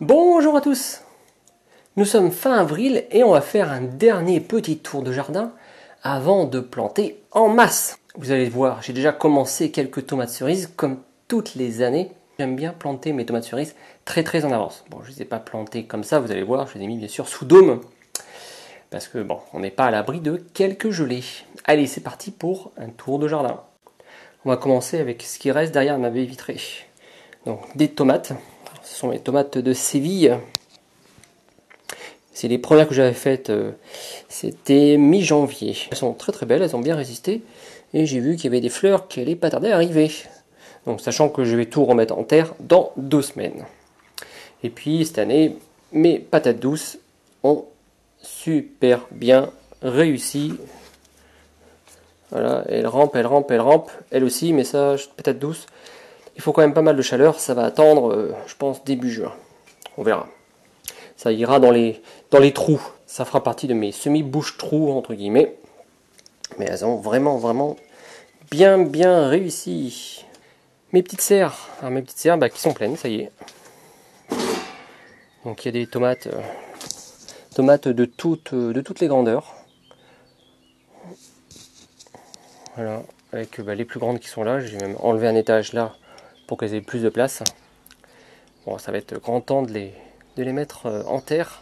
Bonjour à tous. Nous sommes fin avril et on va faire un dernier petit tour de jardin avant de planter en masse. Vous allez voir, j'ai déjà commencé quelques tomates cerises comme toutes les années. J'aime bien planter mes tomates cerises très en avance. Bon, je ne les ai pas plantées comme ça, vous allez voir, je les ai mis bien sûr sous dôme. Parce que bon, on n'est pas à l'abri de quelques gelées. Allez, c'est parti pour un tour de jardin. On va commencer avec ce qui reste derrière ma baie vitrée. Donc des tomates. Ce sont les tomates de Séville. C'est les premières que j'avais faites, c'était mi-janvier. Elles sont très belles, elles ont bien résisté. Et j'ai vu qu'il y avait des fleurs qui allaient pas tarder à arriver. Donc sachant que je vais tout remettre en terre dans 2 semaines. Et puis cette année, mes patates douces ont super bien réussi. Voilà, elles rampent, elles aussi, mais ça, patates douces, il faut quand même pas mal de chaleur, ça va attendre, je pense, début juin. On verra. Ça ira dans les trous. Ça fera partie de mes semi-bouches-trous, entre guillemets. Mais elles ont vraiment bien réussi. Mes petites serres. Alors mes petites serres qui sont pleines, ça y est. Donc il y a des tomates, de toutes les grandeurs. Voilà, avec les plus grandes qui sont là. J'ai même enlevé un étage là pour qu'elles aient plus de place. Bon, ça va être grand temps de les mettre en terre.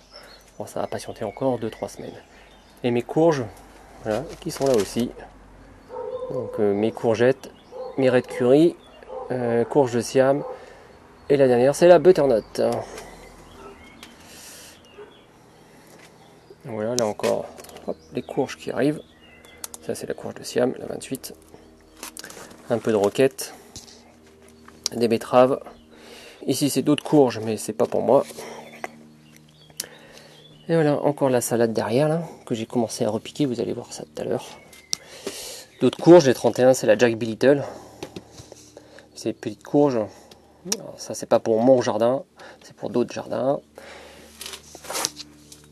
Bon, ça va patienter encore 2-3 semaines. Et mes courges, voilà, qui sont là aussi. Donc mes courgettes, mes red curry, courges de Siam. Et la dernière, c'est la butternut. Voilà, là encore, hop, les courges qui arrivent. Ça, c'est la courge de Siam, la 28. Un peu de roquette. Des betteraves. Ici, c'est d'autres courges, mais c'est pas pour moi. Et voilà, encore la salade derrière, là, que j'ai commencé à repiquer. Vous allez voir ça tout à l'heure. D'autres courges, les 31, c'est la Jack B. Little. Ces petites courges. Alors, ça, c'est pas pour mon jardin, c'est pour d'autres jardins.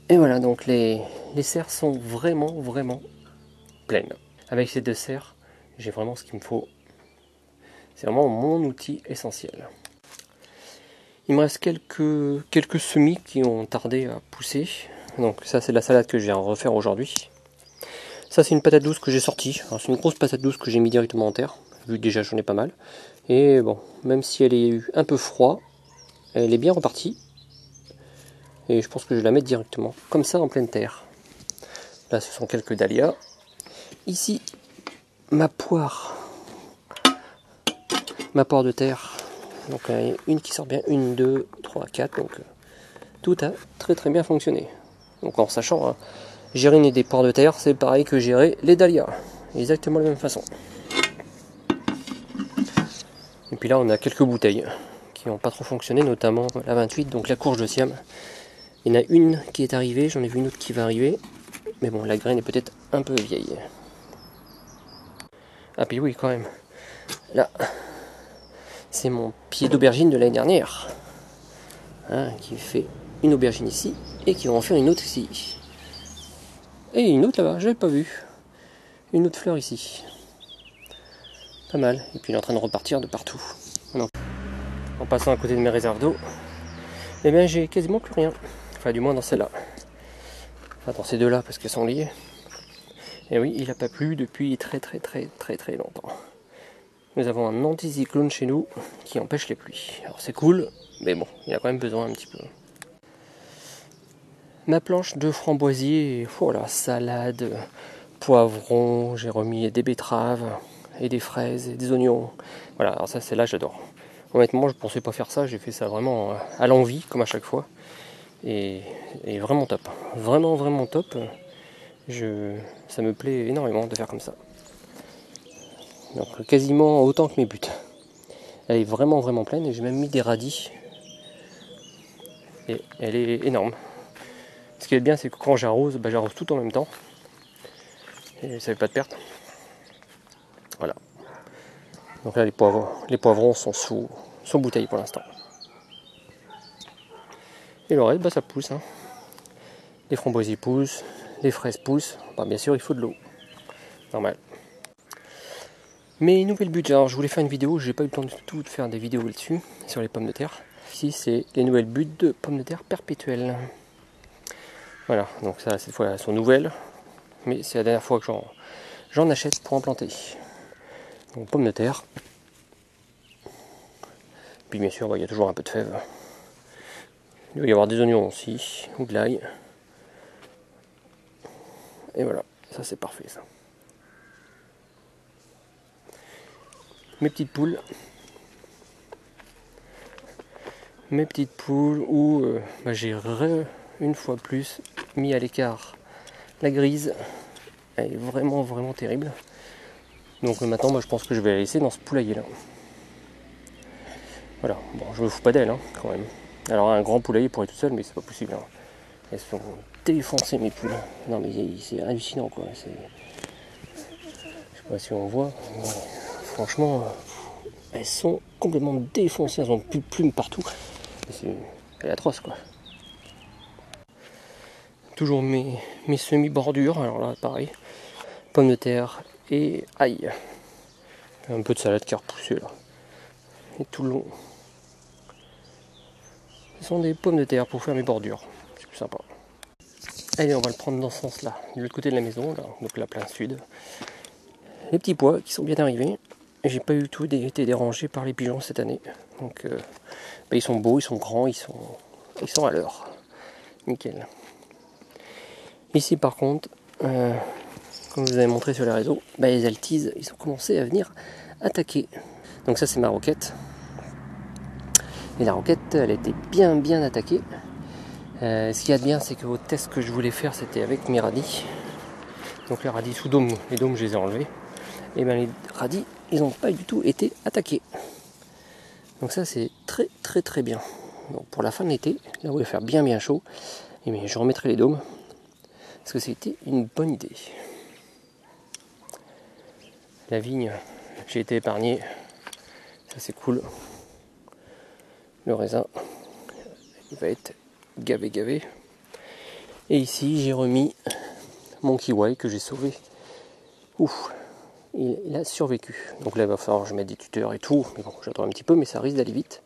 Et voilà, donc les serres sont vraiment pleines. Avec ces 2 serres, j'ai vraiment ce qu'il me faut. C'est vraiment mon outil essentiel. Il me reste quelques semis qui ont tardé à pousser. Donc ça, c'est la salade que je vais refaire aujourd'hui. Ça, c'est une patate douce que j'ai sortie. C'est une grosse patate douce que j'ai mis directement en terre, vu que déjà j'en ai pas mal. Et bon, même si elle est un peu froide, elle est bien repartie. Et je pense que je vais la mettre directement, comme ça, en pleine terre. Là, ce sont quelques dahlias. Ici, ma poire de terre. Donc une qui sort bien, 1, 2, 3, 4. Donc tout a très bien fonctionné. Donc en sachant, gérer des poires de terre, c'est pareil que gérer les dahlias. Exactement de la même façon. Et puis là, on a quelques bouteilles qui n'ont pas trop fonctionné, notamment la 28, donc la courge de Siam. Il y en a une qui est arrivée, j'en ai vu une autre qui va arriver. Mais bon, la graine est peut-être un peu vieille. Ah puis oui, quand même. Là, c'est mon pied d'aubergine de l'année dernière. Qui fait une aubergine ici, et qui va en faire une autre ici. Et une autre là-bas, j'avais pas vu. Une autre fleur ici. Pas mal. Et puis il est en train de repartir de partout. En passant à côté de mes réserves d'eau, eh bien j'ai quasiment plus rien. Enfin, du moins dans celle-là. Enfin, dans ces deux-là, parce qu'elles sont liées. Et oui, il n'a pas plu depuis très longtemps. Nous avons un anticyclone chez nous qui empêche les pluies. Alors c'est cool, mais bon, il y a quand même besoin un petit peu. Ma planche de framboisier, voilà, salade, poivron, j'ai remis des betteraves et des fraises et des oignons. Voilà, alors ça, celle-là, j'adore. Honnêtement, je ne pensais pas faire ça, j'ai fait ça vraiment à l'envie, comme à chaque fois. Et vraiment top. Vraiment top. Ça me plaît énormément de faire comme ça. Donc quasiment autant que mes buts. Elle est vraiment pleine et j'ai même mis des radis. Et elle est énorme. Ce qui est bien, c'est que quand j'arrose, j'arrose tout en même temps. Et ça fait pas de perte. Voilà. Donc là, les poivrons sont sous bouteille pour l'instant. Et le reste, ça pousse. Les framboisiers poussent, les fraises poussent. Bien sûr, il faut de l'eau. Normal. Mes nouvelles buts. Alors, je voulais faire une vidéo, j'ai pas eu le temps du tout de faire des vidéos là-dessus, sur les pommes de terre. Ici c'est les nouvelles buttes de pommes de terre perpétuelles. Voilà, donc ça cette fois elles sont nouvelles, mais c'est la dernière fois que j'en achète pour en planter. Donc pommes de terre. Puis bien sûr il y a toujours un peu de fèves. Il doit y avoir des oignons aussi, ou de l'ail. Et voilà, ça c'est parfait ça. Mes petites poules. Où j'ai une fois plus mis à l'écart la grise. Elle est vraiment vraiment terrible. Donc maintenant je pense que je vais la laisser dans ce poulailler là. Voilà, bon je me fous pas d'elle quand même. Alors un grand poulailler pour être tout seul, mais c'est pas possible. Elles sont défoncées mes poules. Non mais c'est hallucinant quoi. Je sais pas si on voit. Mais franchement, elles sont complètement défoncées. Elles ont plus de plumes partout. C'est atroce quoi. Toujours mes semi-bordures. Alors là pareil. Pommes de terre et ail. Un peu de salade qui a repoussé là. Et tout le long. Ce sont des pommes de terre pour faire mes bordures. C'est plus sympa. Allez, on va le prendre dans ce sens-là, de l'autre côté de la maison, là, donc là plein sud. Les petits pois qui sont bien arrivés. J'ai pas eu tout été dérangé par les pigeons cette année. Donc ils sont beaux, ils sont grands, ils sont à l'heure. Nickel. Ici par contre, comme je vous avais montré sur les réseaux, les altises, ils ont commencé à venir attaquer. Donc ça c'est ma roquette. Et la roquette, elle était bien attaquée. Ce qu'il y a de bien, c'est que au test que je voulais faire, c'était avec mes radis. Donc les radis sous dôme, les dômes je les ai enlevés. Et bien les radis, ils n'ont pas du tout été attaqués. Donc ça c'est très bien. Donc pour la fin de l'été, là où il va faire bien chaud, et bien, je remettrai les dômes. Parce que c'était une bonne idée. La vigne, j'ai été épargné. Ça c'est cool. Le raisin, il va être gavé. Et ici j'ai remis mon kiwi que j'ai sauvé. Ouf, il a survécu. Donc là il va falloir que je mette des tuteurs et tout. Mais bon, j'attends un petit peu, mais ça risque d'aller vite.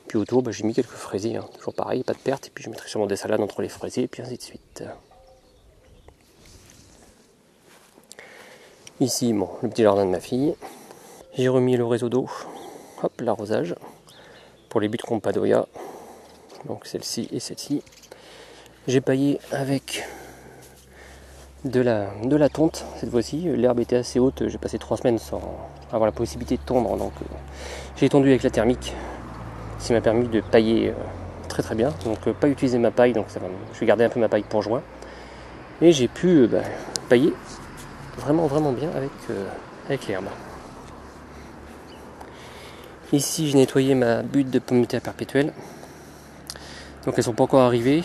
Puis autour, j'ai mis quelques fraisiers. Toujours pareil, pas de perte. Et puis je mettrai sûrement des salades entre les fraisiers et puis ainsi de suite. Ici, le petit jardin de ma fille. J'ai remis le réseau d'eau. Hop, l'arrosage. Pour les buttes Compadoya. Donc celle-ci et celle-ci. J'ai paillé avec de la tonte cette fois-ci. L'herbe était assez haute. J'ai passé 3 semaines sans avoir la possibilité de tondre. Donc j'ai tondu avec la thermique. Ça m'a permis de pailler très bien. Donc pas utiliser ma paille. Donc je vais garder un peu ma paille pour juin. Et j'ai pu pailler vraiment bien avec l'herbe. Ici j'ai nettoyé ma butte de pommes de terre perpétuelles. Donc elles sont pas encore arrivées.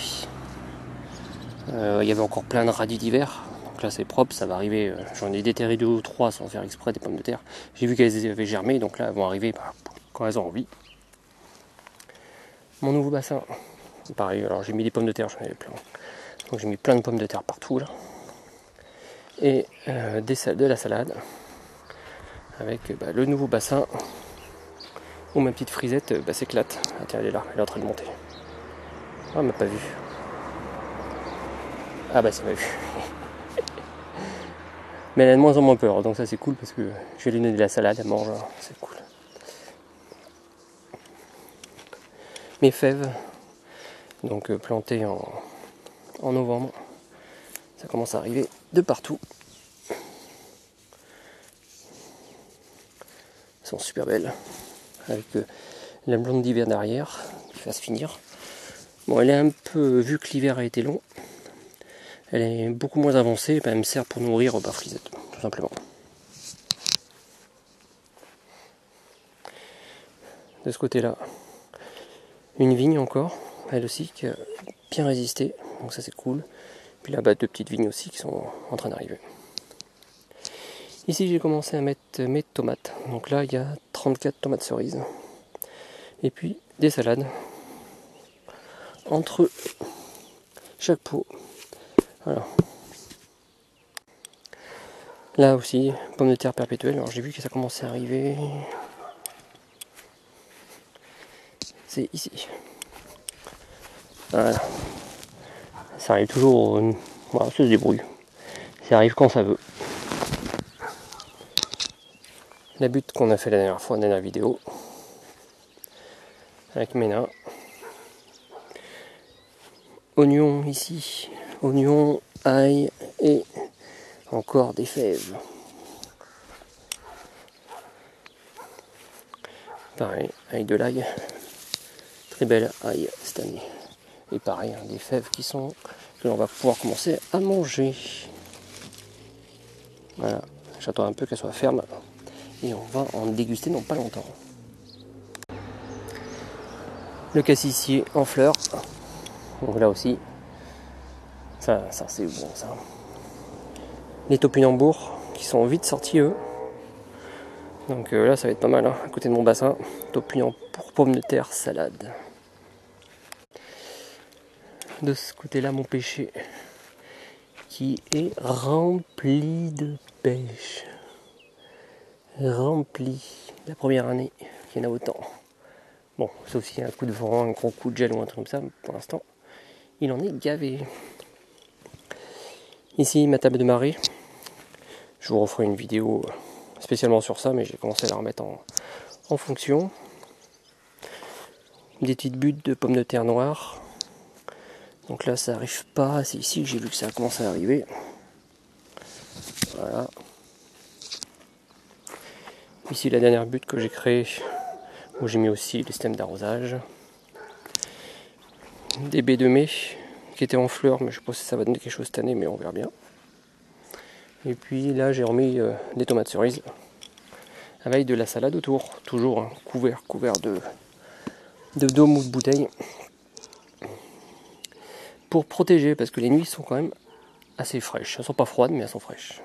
Il y avait encore plein de radis d'hiver. Donc là c'est propre, ça va arriver. J'en ai déterré 2 ou 3 sans faire exprès des pommes de terre. J'ai vu qu'elles avaient germé, donc là elles vont arriver quand elles ont envie. Mon nouveau bassin, pareil, alors j'ai mis des pommes de terre, j'en avais plein. Donc j'ai mis plein de pommes de terre partout là. Et de la salade. Avec le nouveau bassin où ma petite frisette s'éclate. Ah tiens, elle est là, elle est en train de monter. Ah, elle m'a pas vu. Ah ça m'a vu. Mais elle a de moins en moins peur, donc ça c'est cool parce que je vais lui donner de la salade, elle mange, c'est cool. Mes fèves, donc plantées en novembre, ça commence à arriver de partout. Elles sont super belles, avec la blonde d'hiver derrière, qui va se finir. Bon, elle est un peu, vu que l'hiver a été long, elle est beaucoup moins avancée, elle me sert pour nourrir frisette, tout simplement. De ce côté-là, une vigne encore, elle aussi, qui a bien résisté, donc ça c'est cool. Puis là-bas, 2 petites vignes aussi qui sont en train d'arriver. Ici, j'ai commencé à mettre mes tomates. Donc là, il y a 34 tomates cerises. Et puis, des salades. Entre chaque pot. Voilà. Là aussi, pommes de terre perpétuelles. Alors j'ai vu que ça commençait à arriver. c'est ici. Voilà. Ça arrive toujours, voilà, ça se débrouille. Ça arrive quand ça veut. La butte qu'on a fait la dernière fois dans la vidéo. Avec mes nains. Oignons ici. Oignons, ail et encore des fèves. Pareil, avec de l'ail. Très belle ail cette année. Et pareil, des fèves que l'on va pouvoir commencer à manger. Voilà, j'attends un peu qu'elle soit ferme. Et on va en déguster dans pas longtemps. Le cassissier en fleurs. Donc là aussi, ça c'est bon ça. Les topinambours qui sont vite sortis eux. Donc là ça va être pas mal, hein, à côté de mon bassin. Topinambour, pommes de terre, salade. De ce côté-là, mon pêcher qui est rempli de pêche. Rempli. La première année qu'il y en a autant. Bon, sauf s'il y a un coup de vent, un gros coup de gel ou un truc comme ça, pour l'instant, il en est gavé. Ici, ma table de marée. Je vous referai une vidéo spécialement sur ça, mais j'ai commencé à la remettre en fonction. Des petites buttes de pommes de terre noires. Donc là, ça arrive pas. C'est ici que j'ai vu que ça a commencé à arriver. Voilà. Ici, la dernière butte que j'ai créée, où j'ai mis aussi les systèmes d'arrosage. Des baies de mai qui étaient en fleurs, mais je ne sais pas si ça va donner quelque chose cette année, mais on verra bien. Et puis là, j'ai remis des tomates cerises avec de la salade autour, toujours hein, couvert de dôme ou de bouteille, pour protéger, parce que les nuits sont quand même assez fraîches. Elles sont pas froides, mais elles sont fraîches.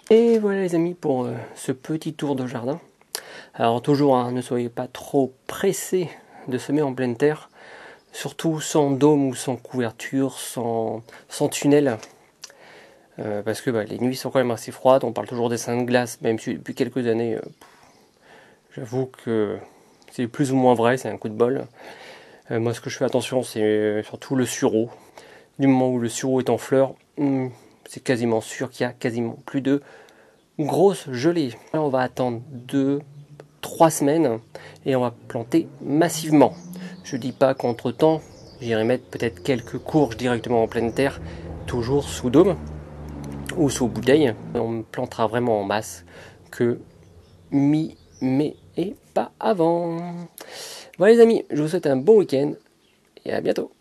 Et voilà les amis pour ce petit tour de jardin. Alors toujours, hein, ne soyez pas trop pressés de semer en pleine terre, surtout sans dôme ou sans couverture, sans tunnel. Parce que les nuits sont quand même assez froides, on parle toujours des seins de glace, même si depuis quelques années, j'avoue que c'est plus ou moins vrai, c'est un coup de bol. Moi ce que je fais attention, c'est surtout le sureau. Du moment où le sureau est en fleurs, c'est quasiment sûr qu'il y a quasiment plus de grosses gelées. Là on va attendre 2-3 semaines et on va planter massivement. Je dis pas qu'entre temps, j'irai mettre peut-être quelques courges directement en pleine terre, toujours sous dôme ou sous bouteille. On plantera vraiment en masse que mi-mai et pas avant. Voilà les amis, je vous souhaite un bon week-end et à bientôt.